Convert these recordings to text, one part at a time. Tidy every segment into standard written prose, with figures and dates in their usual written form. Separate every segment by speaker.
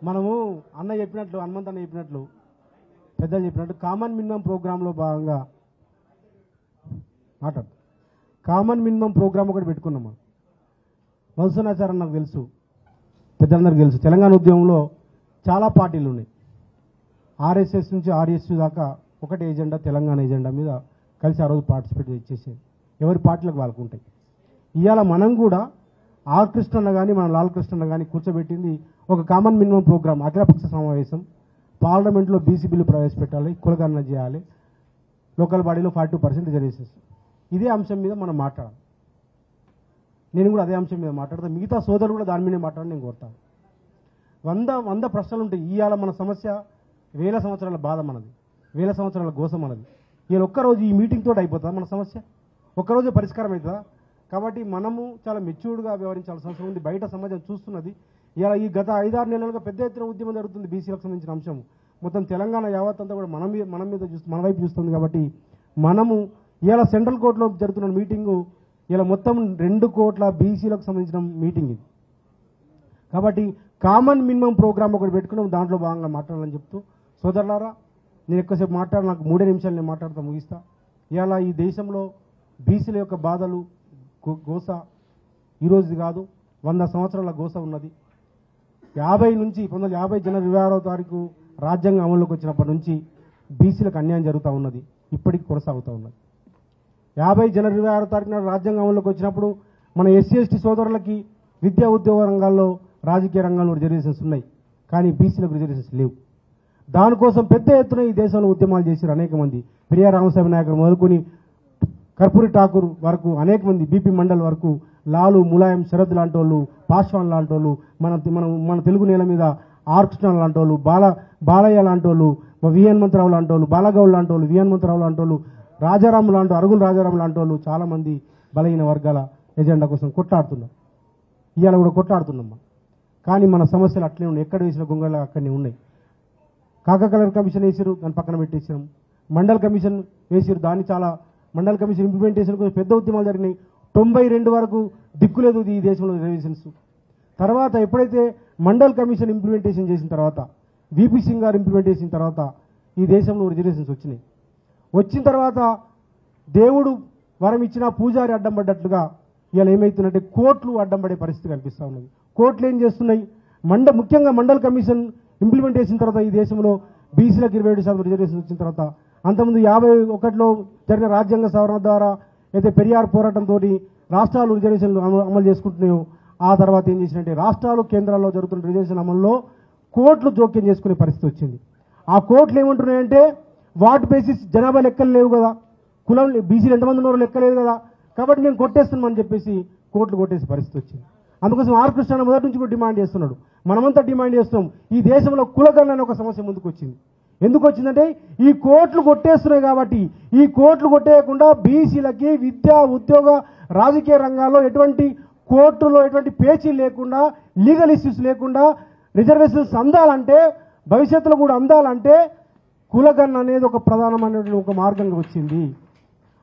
Speaker 1: మనము అన్న చెప్పినట్లు హనుమంత్ అన్న చెప్పినట్లు పెద్దలు చెప్పినట్టు కామన్ మినిమం ప్రోగ్రాంలో భాగంగా కామన్ మినిమం ప్రోగ్రామ్ ఒకటి పెట్టుకున్నాం. మధుసూనాచారం నాకు తెలుసు, పెద్దలందరికీ తెలుసు. తెలంగాణ ఉద్యమంలో చాలా పార్టీలు ఉన్నాయి. ఆర్ఎస్ఎస్ నుంచి ఆర్ఎస్యు దాకా ఒకటే ఎజెండా, తెలంగాణ ఎజెండా మీద కలిసి ఆ రోజు పార్టిసిపేట్ చేసేది. ఎవరి పార్టీలకు వాళ్ళకు ఉంటాయి. ఇవాళ మనం కూడా ఆర్ కృష్ణన్న కానీ మన లాల్ కృష్ణన్న కానీ కూర్చోబెట్టింది ఒక కామన్ మినిమం ప్రోగ్రామ్, అఖిలపక్ష సమావేశం. పార్లమెంట్లో బీసీ బిల్లు ప్రవేశపెట్టాలి, కులగణన చేయాలి, లోకల్ బాడీలో 42% రిజర్వేషన్స్. ఇదే అంశం మీద మనం మాట్లాడాలి. నేను కూడా అదే అంశం మీద మాట్లాడతాను. మిగతా సోదరులు కూడా దాని మీదే మాట్లాడి నేను కోరుతాను. 100 ప్రశ్నలు ఉంటాయి. ఇవాళ మన సమస్య వేల సంవత్సరాల బాధ మనది, వేల సంవత్సరాల గోస మనది. ఇవాళ ఒక్కరోజు ఈ మీటింగ్ తోటి అయిపోతుందా మన సమస్య? ఒక్కరోజే పరిష్కారం అవుతుందా? కాబట్టి మనము చాలా మెచ్యూర్డ్గా వ్యవహరించాల్సిన అవసరం ఉంది. బయట సమాజం చూస్తున్నది. ఇలా ఈ గత 5-6 నెలలుగా పెద్ద ఎత్తున ఉద్యమం జరుగుతుంది బీసీలకు సంబంధించిన అంశం. మొత్తం తెలంగాణ యావత్ అంతా కూడా మన వైపు చూస్తుంది. కాబట్టి మనము ఇలా సెంట్రల్ కోర్టులో జరుగుతున్న మీటింగు ఇలా మొత్తం 2 కోట్ల బీసీలకు సంబంధించిన మీటింగ్ ఇది. కాబట్టి కామన్ మినిమం ప్రోగ్రామ్ ఒకటి పెట్టుకున్నాం, దాంట్లో భాగంగా మాట్లాడాలని చెప్తూ, సోదరులారా నేను ఎక్కువసేపు నాకు 3 నిమిషాలు నేను మాట్లాడుతూ ముగిస్తా. ఇలా ఈ దేశంలో బీసీల యొక్క బాధలు గోస ఈరోజు కాదు, 100 సంవత్సరాల గోస ఉన్నది. 1950 జనవరి 26వ తారీఖు రాజ్యాంగం అమల్లోకి వచ్చినప్పటి నుంచి బీసీలకు అన్యాయం జరుగుతూ ఉన్నది, ఇప్పటికీ కొనసాగుతూ ఉన్నది. 50 జనవరి 26వ తారీఖున రాజ్యాంగం అమల్లోకి వచ్చినప్పుడు మన ఎస్సీ ఎస్టీ సోదరులకి విద్యా ఉద్యోగ రంగాల్లో, రాజకీయ రంగాల్లో రిజర్వేషన్స్ ఉన్నాయి, కానీ బీసీలకు రిజర్వేషన్స్ లేవు. దానికోసం పెద్ద ఎత్తున ఈ దేశంలో ఉద్యమాలు చేశారు అనేక మంది. ప్రియా రామస్వామి నాయకుడు మొదలుకొని కర్పూరి ఠాకూర్ వరకు అనేక మంది, బీపీ మండల్ వరకు, లాలు, ములాయం, శరద్ లాంటి వాళ్ళు, పాశ్వాన్ లాంటి వాళ్ళు, మన తెలుగు నేల మీద ఆర్ కృష్ణ లాంటి వాళ్ళు, బాలయ్య లాంటి వాళ్ళు, వి హనుమంతరావు లాంటి వాళ్ళు, బాలగౌడ్ లాంటి వాళ్ళు, వి హనుమంతరావు లాంటి వాళ్ళు, రాజారాం లాంటి, అరుగుల రాజారాం లాంటి వాళ్ళు చాలామంది బలహీన వర్గాల ఎజెండా కోసం కొట్లాడుతున్నారు. ఇవాళ కూడా కొట్లాడుతున్నాం. కానీ మన సమస్యలు అట్లే ఉన్నాయి. ఎక్కడ వేసిన గొంగళ అక్కడనే ఉన్నాయి. కాకా కలర్ కమిషన్ వేసారు, దాన్ని పక్కన పెట్టేసాం. మండల్ కమిషన్ వేసారు, దాన్ని మండల్ కమిషన్ ఇంప్లిమెంటేషన్ కోసం పెద్ద ఉద్యమాలు జరిగినాయి. 92 వరకు దిక్కులేదు ఈ దేశంలో రిజర్వేషన్స్. తర్వాత ఎప్పుడైతే మండల్ కమిషన్ ఇంప్లిమెంటేషన్ చేసిన తర్వాత, విపి సింగ్ గారు ఇంప్లిమెంట్ చేసిన తర్వాత ఈ దేశంలో రిజర్వేషన్స్ వచ్చినాయి. వచ్చిన తర్వాత దేవుడు వరం ఇచ్చిన పూజారి అడ్డం పడ్డట్లుగా ఇవాళ ఏమవుతుందంటే కోర్టులు అడ్డం పడే పరిస్థితి కనిపిస్తూ ఉన్నది. కోర్టులు ఏం చేస్తున్నాయి? ముఖ్యంగా మండల్ కమిషన్ ఇంప్లిమెంట్ చేసిన తర్వాత ఈ దేశంలో బీసీలకు 27% రిజర్వేషన్ వచ్చిన తర్వాత, అంతకుముందు 51లో జరిగిన రాజ్యాంగ సవరణ ద్వారా అయితే పెరియార్ పోరాటంతో రాష్ట్రాలు రిజర్వేషన్లు అమలు చేసుకుంటున్నాయో, ఆ తర్వాత ఏం చేసినట్టే రాష్ట్రాలు కేంద్రాల్లో జరుగుతున్న రిజర్వేషన్ అమల్లో కోర్టులు జోక్యం చేసుకునే పరిస్థితి వచ్చింది. ఆ కోర్టులు ఏమంటున్నాయంటే వాట్ బేసిస్ జనాభా లెక్కలు లేవు కదా, కులం బీసీలు ఎంతమంది ఉన్నారో లెక్కలేదు కదా, కాబట్టి మేము కొట్టేస్తున్నామని చెప్పేసి కోర్టులు కొట్టేసే పరిస్థితి వచ్చింది. అందుకోసం ఆర్ కృష్ణ మొదటి నుంచి కూడా డిమాండ్ చేస్తున్నాడు, మనమంతా డిమాండ్ చేస్తున్నాం. ఈ దేశంలో కులగణన అనే ఒక సమస్య ముందుకు వచ్చింది. ఎందుకు వచ్చిందంటే ఈ కోర్టులు కొట్టేస్తున్నాయి కాబట్టి. ఈ కోర్టులు కొట్టేయకుండా బీసీలకి విద్యా ఉద్యోగ రాజకీయ రంగాల్లో ఎటువంటి కోర్టులో ఎటువంటి పేచీ లేకుండా, లీగల్ ఇష్యూస్ లేకుండా రిజర్వేషన్స్ అందాలంటే, భవిష్యత్తులో కూడా అందాలంటే కులగణన అనేది ఒక ప్రధానమైన ఒక మార్గంగా వచ్చింది.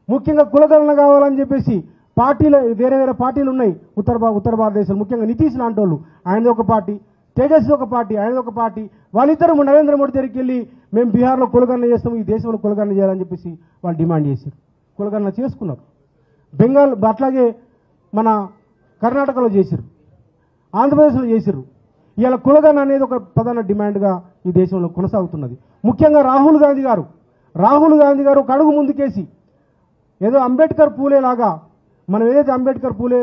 Speaker 1: ముఖ్యంగా కులగణన కావాలని చెప్పేసి పార్టీలు వేరే పార్టీలు ఉన్నాయి ఉత్తర భారతదేశంలో. ముఖ్యంగా నితీష్ లాంటి వాళ్ళు, ఆయనది ఒక పార్టీ, తేజస్వి ఒక పార్టీ, ఆయనది ఒక పార్టీ. వాళ్ళిద్దరూ నరేంద్ర మోడీ దగ్గరికి వెళ్ళి మేము బీహార్లో కులగణన చేస్తాము, ఈ దేశంలో కులగణన చేయాలని చెప్పేసి వాళ్ళు డిమాండ్ చేశారు. కులగణన చేసుకున్నారు. బెంగాల్ అట్లాగే మన కర్ణాటకలో చేశారు, ఆంధ్రప్రదేశ్లో చేశారు. ఇవాళ కులగణన అనేది ఒక ప్రధాన డిమాండ్గా ఈ దేశంలో కొనసాగుతున్నది. ముఖ్యంగా రాహుల్ గాంధీ గారు ఒక అడుగు ముందుకేసి ఏదో అంబేద్కర్ పూలే లాగా, మనం ఏదైతే అంబేద్కర్ పూలే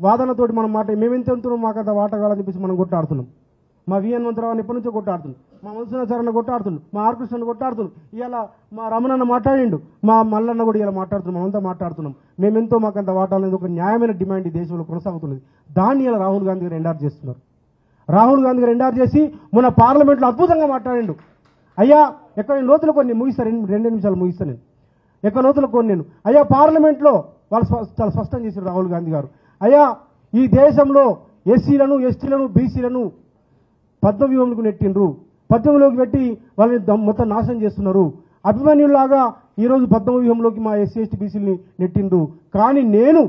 Speaker 1: వాదనతోటి మనం మేమెంత ఉంటున్నాం మాకంత వాట కావాలని చెప్పేసి మనం కొట్టాడుతున్నాం. మా వి హనుమంతరావు ఎప్పటి నుంచో కొట్టాడుతున్నాం, మా మధుసూనాచారణ కొట్టాడుతున్నాం, మా ఆర్ కృష్ణను కొట్టాడుతున్నాం. ఇవాళ మా రమణన్న మాట్లాడిండు, మా మల్లన్న కూడా ఇలా మాట్లాడుతున్నాం, మనమంతా మాట్లాడుతున్నాం. మేమెంతో మాకంత వాటాలనేది ఒక న్యాయమైన డిమాండ్ ఈ దేశంలో కొనసాగుతున్నది. దాన్ని ఇలా రాహుల్ గాంధీ గారు ఎండార్ చేస్తున్నారు. రాహుల్ గాంధీ గారు ఎండార్ చేసి మొన్న పార్లమెంట్లో అద్భుతంగా మాట్లాడిండు. అయ్యా ఎక్కడ లోతులు కొన్ని ముగిస్తారు, 2 నిమిషాలు ముగిస్తాను నేను. ఎక్కడ లోతులు కొన్ని నేను అయ్యా పార్లమెంట్లో వాళ్ళు చాలా స్పష్టం చేశారు రాహుల్ గాంధీ గారు. అయ్యా ఈ దేశంలో ఎస్సీలను, ఎస్టీలను, బీసీలను పద్మవ్యూహంలోకి నెట్టిండ్రు, పద్మవ్యూహంలోకి పెట్టి వాళ్ళని మొత్తం నాశనం చేస్తున్నారు. అభిమన్యులాగా ఈరోజు పద్మవ్యూహంలోకి మా ఎస్సీ ఎస్టీ బీసీలని నెట్టిండ్రు. కానీ నేను,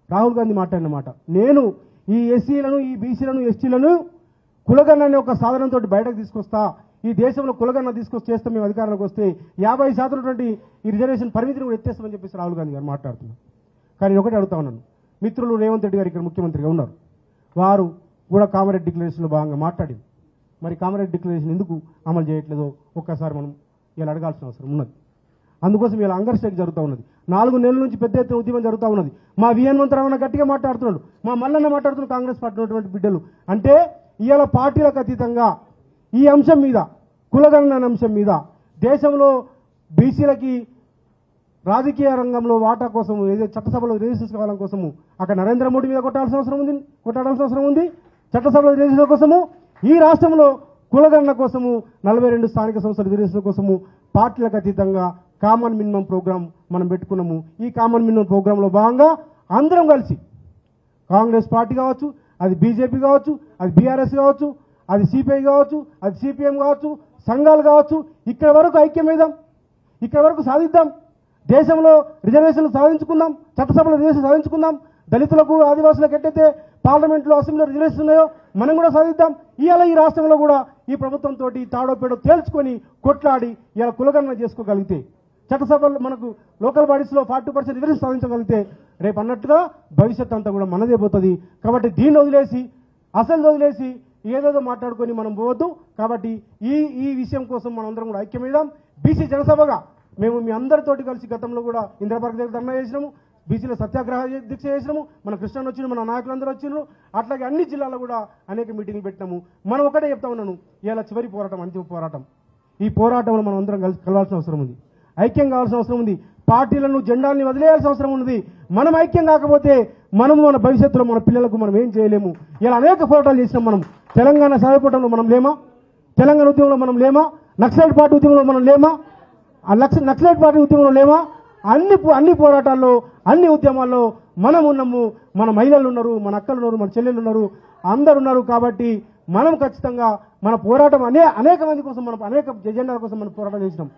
Speaker 1: రాహుల్ గాంధీ మాట్లాడిన మాట, నేను ఈ ఎస్సీలను, ఈ బీసీలను, ఎస్టీలను కులగన్న అనే ఒక సాధనంతో బయటకు తీసుకొస్తా, ఈ దేశంలో కులగన్న తీసుకొచ్చి చేస్తాం మేము అధికారంలోకి వస్తే 50% ఉన్నటువంటి ఈ రిజర్వేషన్ పరిమితిని కూడా ఎత్తేస్తామని చెప్పేసి రాహుల్ గాంధీ గారు మాట్లాడుతున్నారు. కానీ ఒకటి అడుగుతా ఉన్నాను, మిత్రులు రేవంత్ రెడ్డి గారు ఇక్కడ ముఖ్యమంత్రిగా ఉన్నారు, వారు కూడా కామారెడ్డి డిక్లరేషన్లో భాగంగా మాట్లాడింది. మరి కామారెడ్డి డిక్లరేషన్ ఎందుకు అమలు చేయట్లేదో ఒక్కసారి మనం ఇలా అడగాల్సిన అవసరం ఉన్నది. అందుకోసం ఇలా అంగర్ స్ట్రైక్ జరుగుతూ ఉన్నది. 4 నెలల నుంచి పెద్ద ఎత్తున ఉద్యమం జరుగుతూ ఉన్నది. మా హనుమంతరావు గట్టిగా మాట్లాడుతున్నాడు, మా మల్లన్న మాట్లాడుతున్న కాంగ్రెస్ పార్టీ ఉన్నటువంటి బిడ్డలు. అంటే ఇవాళ పార్టీలకు అతీతంగా ఈ అంశం మీద, కులగణన అంశం మీద, దేశంలో బీసీలకి రాజకీయ రంగంలో వాటా కోసం ఏదో చట్టసభలో రిజిస్ట్రేషన్ కావాలని కోసము అక్కడ నరేంద్ర మోడీ మీద కొట్టాల్సిన అవసరం ఉంది. చట్టసభలో రిజిస్ట్రేషన్ కోసము ఈ రాష్ట్రంలో కులగణన కోసము 42 స్థానిక సంస్థల రిజిస్ట్రేషన్ కోసము పార్టీలకు అతీతంగా కామన్ మినిమం ప్రోగ్రాం మనం పెట్టుకున్నాము. ఈ కామన్ మినిమం ప్రోగ్రాంలో భాగంగా అందరం కలిసి, కాంగ్రెస్ పార్టీ కావచ్చు, అది బీజేపీ కావచ్చు, అది బీఆర్ఎస్ కావచ్చు, అది సిపిఐ కావచ్చు, అది సిపిఎం కావచ్చు, సంఘాలు కావచ్చు, ఇక్కడ వరకు ఐక్యమేద్దాం, ఇక్కడ వరకు సాధిద్దాం. దేశంలో రిజర్వేషన్లు సాధించుకుందాం, చట్టసభలో రిజర్వేషన్ సాధించుకుందాం. దళితులకు ఆదివాసులకు ఎట్టయితే పార్లమెంట్లో అసెంబ్లీలో రిజర్వేషన్ ఉన్నాయో మనం కూడా సాధిద్దాం. ఇవాళ ఈ రాష్ట్రంలో కూడా ఈ ప్రభుత్వంతో తాడో పేడో తేల్చుకొని కొట్లాడి ఇలా కులగణన చేసుకోగలిగితే, చట్టసభలో మనకు లోకల్ బాడీస్లో 40% రిజర్వేషన్ సాధించగలిగితే రేపు అన్నట్టుగా భవిష్యత్ అంతా కూడా మనదే పోతుంది. కాబట్టి దీన్ని వదిలేసి, అసలు వదిలేసి ఏదేదో మాట్లాడుకొని మనం పోవద్దు. కాబట్టి ఈ విషయం కోసం మనం అందరం కూడా ఐక్యమేద్దాం. బీసీ జనసభగా మేము మీ అందరితోటి కలిసి గతంలో కూడా ఇందిరాపార్క్ దగ్గర ధర్నా చేసినాము, బీసీల సత్యాగ్రహ దీక్ష చేసినాము, మన కృష్ణన్ వచ్చిన మన నాయకులందరూ వచ్చినారు. అట్లాగే అన్ని జిల్లాల్లో కూడా అనేక మీటింగ్లు పెట్టినాము. మనం ఒకటే చెప్తా ఉన్నాను, ఇలా చివరి పోరాటం, అంతిమ పోరాటం. ఈ పోరాటంలో మనం అందరం కలిసి కలవాల్సిన అవసరం ఉంది, ఐక్యం కావాల్సిన అవసరం ఉంది. పార్టీలను, జెండాల్ని వదిలేయాల్సిన అవసరం ఉన్నది. మనం ఐక్యం కాకపోతే మనము మన భవిష్యత్తులో మన పిల్లలకు మనం ఏం చేయలేము. ఇలా అనేక పోరాటాలు చేసినాం. మనం తెలంగాణ సాయపోవటంలో మనం లేమా? తెలంగాణ ఉద్యమంలో మనం లేమా? నక్సలైట్ పార్టీ ఉద్యమంలో మనం లేమా? నక్సలైట్ పార్టీ ఉద్యమంలో లేమా? అన్ని పోరాటాల్లో, అన్ని ఉద్యమాల్లో మనం ఉన్నాము. మన మహిళలు ఉన్నారు, మన అక్కలు ఉన్నారు, మన చెల్లెలు ఉన్నారు, అందరు ఉన్నారు. కాబట్టి మనం ఖచ్చితంగా మన పోరాటం అనేక మంది కోసం, మనం అనేక ఎజెండాల కోసం మనం పోరాటం చేసినాం.